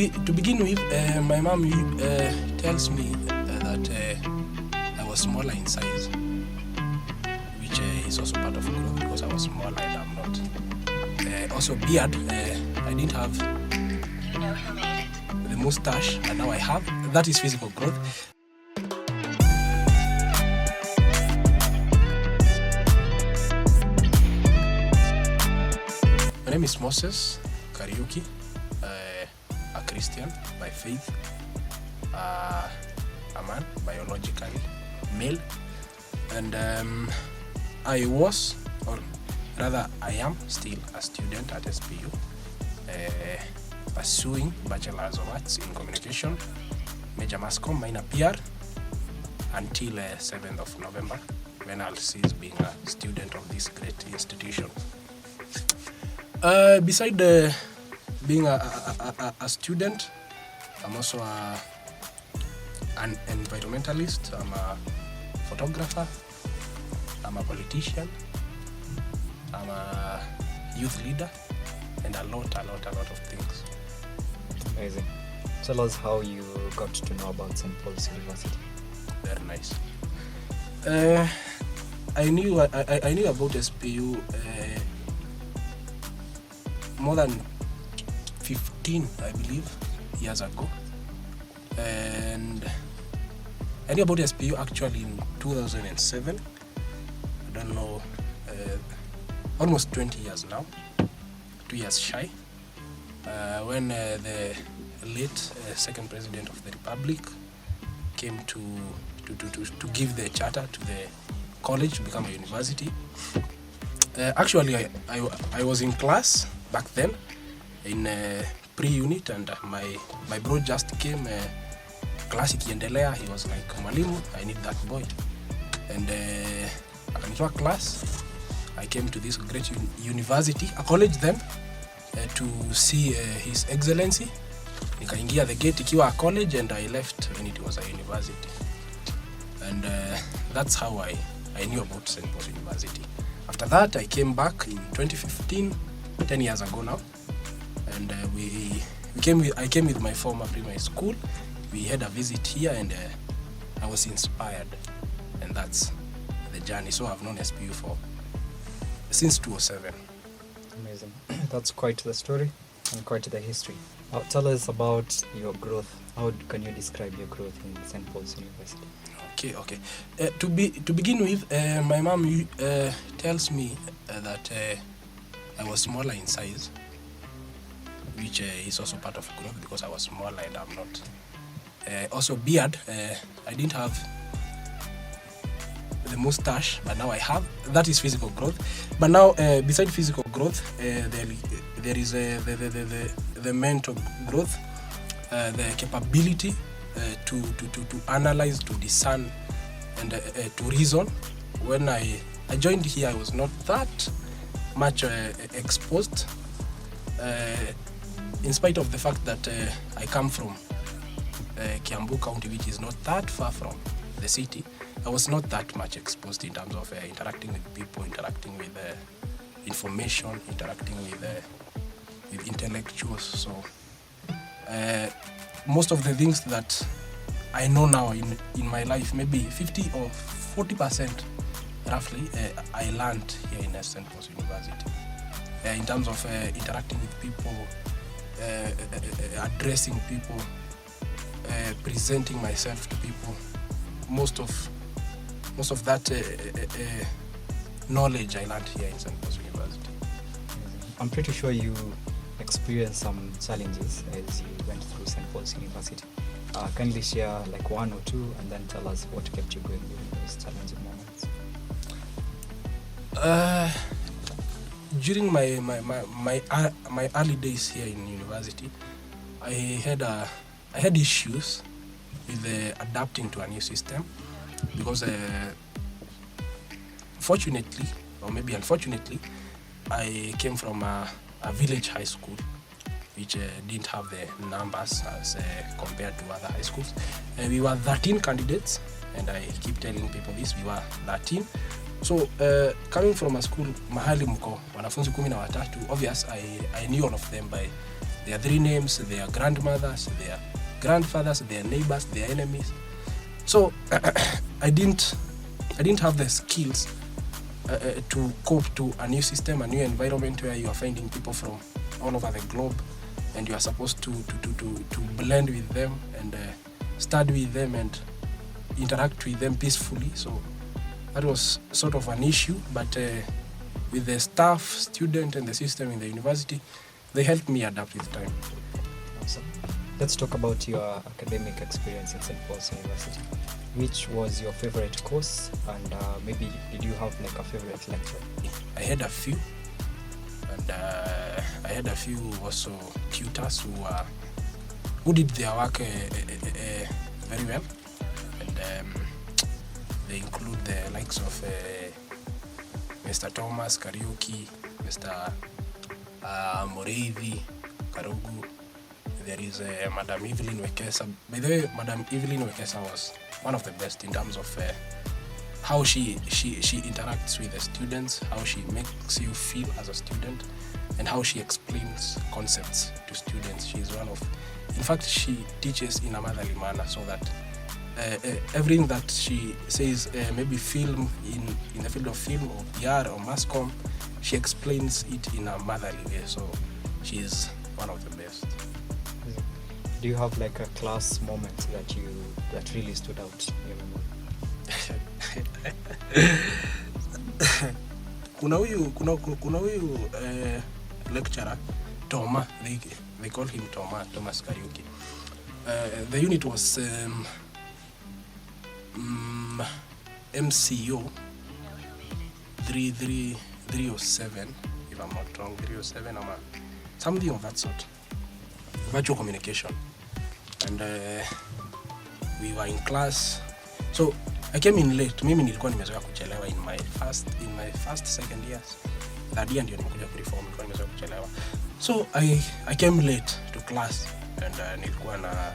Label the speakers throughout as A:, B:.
A: to begin with, my mom tells me that I was smaller in size, which is also part of growth because I was smaller and I'm not. Also beard, I didn't have the mustache, and now I have. That is physical growth. My name is Moses Kariuki, a Christian by faith, a man, biologically male, and I was, or rather I am still a student at SPU, pursuing Bachelor of Arts in Communication, Major Mass Comm, minor PR, until 7th of November, when I'll cease being a student of this great institution. Beside being a student, I'm also an environmentalist, I'm a photographer, I'm a politician, I'm a youth leader, and a lot of things.
B: Amazing. Tell us how you got to know about St. Paul's University.
A: Very nice. I knew about SPU more than 15, I believe, years ago, and I knew about SPU actually in 2007. I don't know, almost 20 years now, 2 years shy, when the late second president of the Republic came to give the charter to the college to become a university. Actually, I was in class back then in pre-unit, and my bro just came, class ikiendelea. He was like, mwalimu, I need that boy, and akanitoa class. I came to this great university, a college then, to see His Excellency. Nikaingia the gate ikiwa a college, and I left when it was a university, and that's how I knew about St. Paul's University. After that, I came back in 2015, 10 years ago now, and I came with my former primary school. We had a visit here, and I was inspired, and that's the journey. So I've known SPU since 2007.
B: Amazing. That's quite the story and quite the history. Now, tell us about your growth. How can you describe your growth in St. Paul's University?
A: Okay. To begin with, my mom tells me that I was smaller in size, which is also part of growth because I was smaller and I'm not. Also beard, I didn't have the mustache, but now I have. That is physical growth. But now, beside physical growth, there is the mental growth, the capability to analyze, to discern, and to reason. When I joined here, I was not that much exposed, in spite of the fact that I come from Kiambu County, which is not that far from the city. I was not that much exposed in terms of interacting with people, interacting with information, interacting with intellectuals. So most of the things that I know now in my life, maybe 50 or 40% roughly, I learned here in St. Paul's University. In terms of interacting with people, addressing people, presenting myself to people, most of that knowledge I learned here in St. Paul's University.
B: I'm pretty sure you experienced some challenges as you went through St. Paul's University. Kindly share like one or two, and then tell us what kept you going during those challenging moments.
A: During my early days here in university, I had issues with adapting to a new system because fortunately, or maybe unfortunately, I came from a village high school which didn't have the numbers as compared to other high schools. We were 13 candidates, and I keep telling people this, we were 13. So coming from a school mahali mko wanafunzi 13, obvious I knew all of them by their 3 names, their grandmothers, their grandfathers, their neighbors, their enemies. So I didn't have the skills to cope to a new system, a new environment where you are finding people from all over the globe, and you are supposed to blend with them and study with them and interact with them peacefully. So that was sort of an issue, but with the staff, student, and the system in the university, they helped me adapt with time.
B: Awesome. Let's talk about your academic experience in St. Paul's University. Which was your favorite course, and maybe did you have like a favorite lecturer?
A: I had a few, and I had a few also tutors who did their work very well, and they include the likes of Mr. Moses Kariuki, Mr. Moreithi Karugu. There is Madam Evelyn Wekesa. By the way, Madam Evelyn Wekesa was one of the best in terms of how she interacts with the students, how she makes you feel as a student, and how she explains concepts to students. She's one of, in fact, she teaches in a motherly manner, so that everything that she says, maybe film in the field of film or PR or mass comm, she explains it in a motherly way. So she's one of the best.
B: Do you have like a class moment that really stood out in your memory?
A: kuna huyu lecturer Toma, they call him Moses Kariuki. The unit was MCO 307, if I'm not wrong, 307 or something of that sort, virtual communication. And we were in class, so I came in late. Mimi nilikuwa nimezoea kuchelewa in my first second years. Third year ndio nimekuja kureform, nilikuwa nimezoea kuchelewa. So I came late to class, and nilikuwa na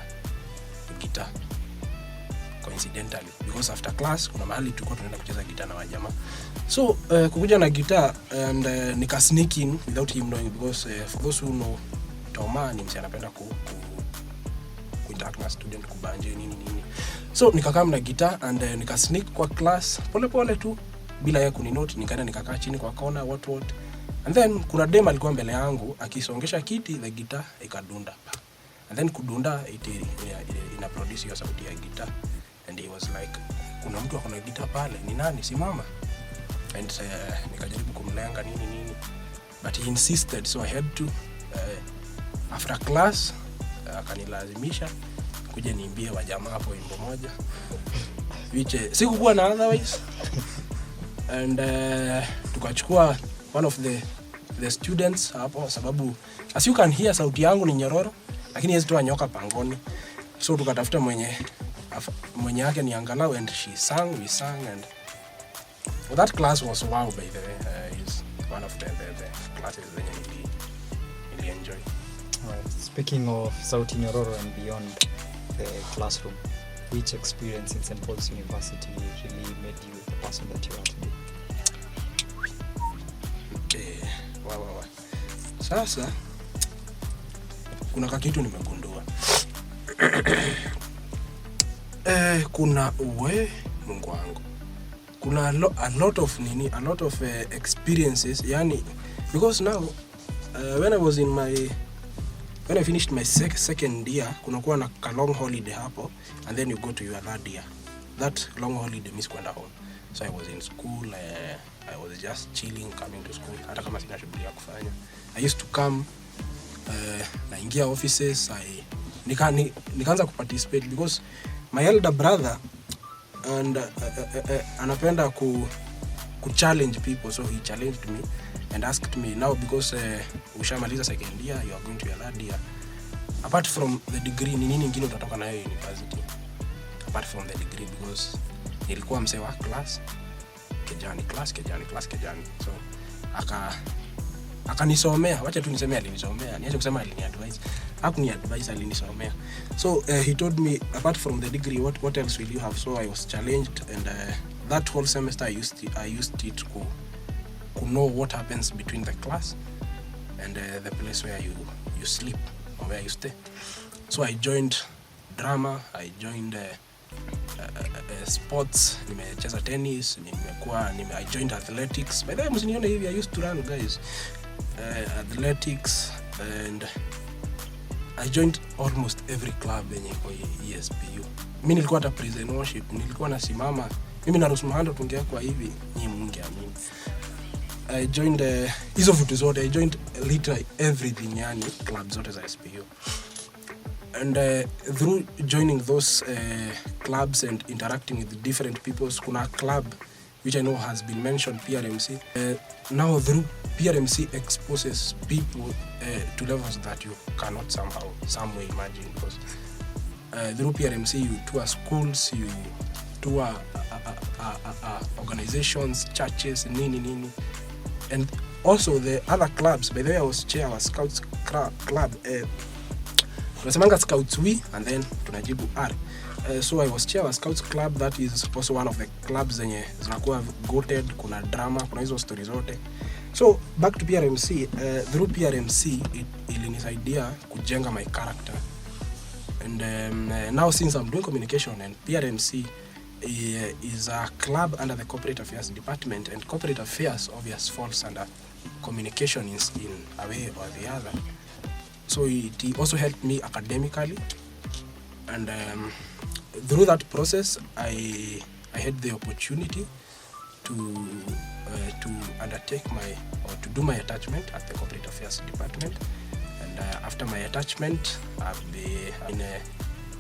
A: guitar coincidentally, because after class kuna mahali tulikuwa tunaenda kucheza guitar na wajamaa. So kukuja na guitar, and nika sneak in without him knowing, because for those who know, Toma ni msee anapenda kuinteract na student, kubanje nini. So nikakaa na guitar, and nika sneak kwa class pole tu bila yeye kuninote. Nikaenda nikakaa chini kwa corner what, and then kuna dem alikuwa mbele yangu akisongesha kiti, the guitar ikadunda, and then kudunda ina produce hiyo sauti ya guitar, and he was like, kuna mtu akona guitar pale, ni nani? Simama. And nikajaribu kumlenga nini, but he insisted, so I had to after class akanilazimisha kuja niimbie wajamaa hapo wimbo moja, which sikukuwa na otherwise. And tukachukua one of the students hapo, sababu as you can hear sauti yangu ni nyororo, lakini yeye tu anyoka pangoni. So tukatafuta mwenye yake ni angalau, and we sang, and that class was wow, by the way. Is one of the classes that I really enjoy.
B: Right. Speaking of sauti nyororo and beyond the classroom, which experience in St. Paul's University really made you the person that you are today?
A: Wow. Sasa kuna kitu nimegundua. Kuna Mungu wangu. Kuna a lot of experiences, yani, because now when I finished my second year, kunakuwa na long holiday hapo, and then you go to your third year. That long holiday means kwenda home. So I was in school, I was just chilling, coming to school, hata kama sina shughuli ya kufanya. I used to come, naingia offices, nikaanza kuparticipate, because my elder brother and anapenda ku-challenge people, so he challenged me and asked me, now because ushamaliza second year, you are going to your third year, apart from the degree, ni nini ingine utatoka nayo university apart from the degree? Because nilikuwa msee wa class, kejani. So akanisomea, wacha tu niseme alinisomea, niache kusema aliniadvise. Hakuniadvise, alinisomea. So he told me, apart from the degree, what else will you have? So I was challenged, and that whole semester I used it to know what happens between the class and the place where you sleep. from where you stay. So I joined drama, I joined sports, nimecheza tennis, I joined athletics. By the way, msinione hivi, I used to run, guys. Athletics, and I joined almost every club yenye kwa SPU. Mimi nilikuwa hata prison worship, nilikuwa nasimama. Mimi na Rusmahando tungea kwa hivi, nyinyi mungeamini. I joined hizo vitu zote. I joined literally everything, yani clubs zote za SPU. And through joining those clubs and interacting with different people, kuna club which I know has been mentioned, PRMC. Now through PRMC exposes people to levels that you cannot some way imagine, because through PRMC you tour schools, you tour organizations, churches, nini. And also the other clubs. By the way, I was chair of Scouts club. Tunasemanga Scouts we, and then tunajibu R. So I was chair of Scouts club. That is also one of the clubs zenye zinakuwa goated, kuna drama, kuna hizo stories zote. So back to PRMC. Through PRMC ilinisaidia kujenga my character. And now since I'm doing communication, and PRMC is a club under the corporate affairs department, and corporate affairs obviously falls under communication in a way or the other. So it also helped me academically, and through that process I had the opportunity to undertake to do my attachment at the corporate affairs department. And after my attachment, I've been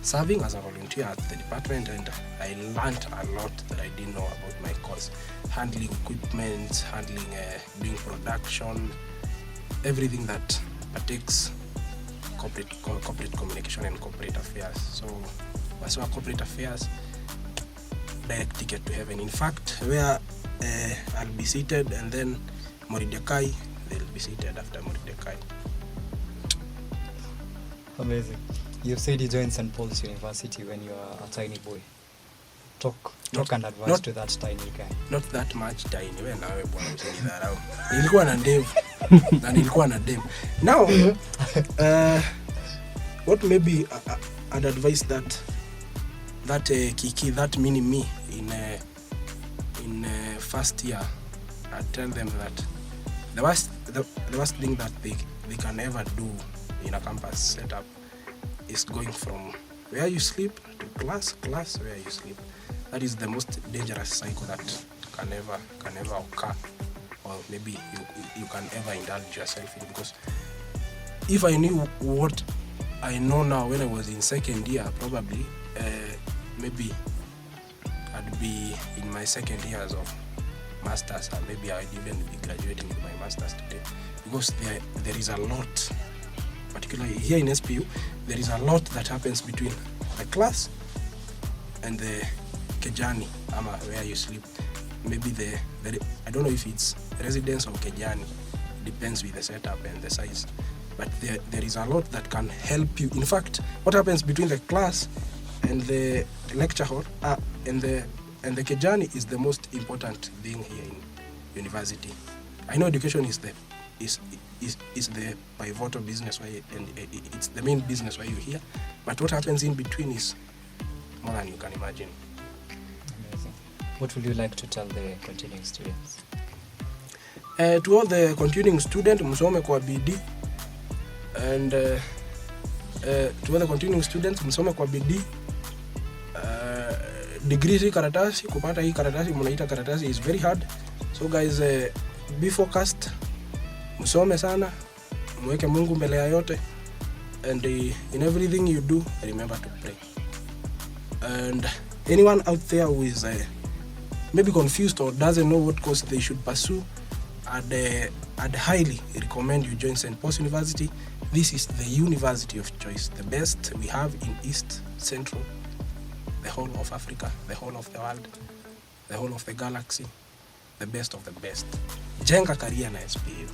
A: serving as a volunteer at the department, and I learned a lot that I didn't know about my course. Handling equipment, doing production, everything that takes corporate communication and corporate affairs. So as for corporate affairs, direct ticket to heaven. In fact, where I'll be seated, and then Mordecai, they'll be seated after Mordecai.
B: Amazing. You said you joined St. Paul's University when you were a tiny boy. Talk and advice to that tiny guy.
A: Not that much tiny. Wewe nawe bwana msinidharau. Nilikuwa na ndevu na nilikuwa na dem. Now what maybe I'd advise that Kiki, that mini me in first year, I'd tell them that the worst thing that they can ever do in a campus setup is going from where you sleep to class where you sleep. That is the most dangerous cycle that can ever occur, or maybe you can ever indulge yourself in. Because if I knew what I know now when I was in second year, probably maybe I'd be in my second years of masters, and maybe I'd even be graduating with my masters today. Because there is a lot, particularly here in SPU, there is a lot that happens between the class and the kejani, ama where you sleep. Maybe I don't know if it's residence or kejani, depends with the setup and the size. But there is a lot that can help you. In fact, what happens between the class and the lecture hall and the kejani is the most important thing here in university. I know education is the pivotal business why, and it's the main business why you're here. But what happens in between is more than you can imagine.
B: Amazing. What would you like to tell the continuing students?
A: To all the continuing students, msome kwa bidii. And to all the continuing students, msome kwa bidii. Degree si karatasi, kupata hii karatasi, mnaita karatasi, is very hard. So guys, be focused. Msome sana, mweke Mungu mbele ya yote, and in everything you do, remember to pray. And anyone out there who is maybe confused or doesn't know what course they should pursue, I'd highly recommend you join St. Paul's University. This is the university of choice, the best we have in East Central, the whole of Africa, the whole of the world, the whole of the galaxy, the best of the best. Jenga career na SPU.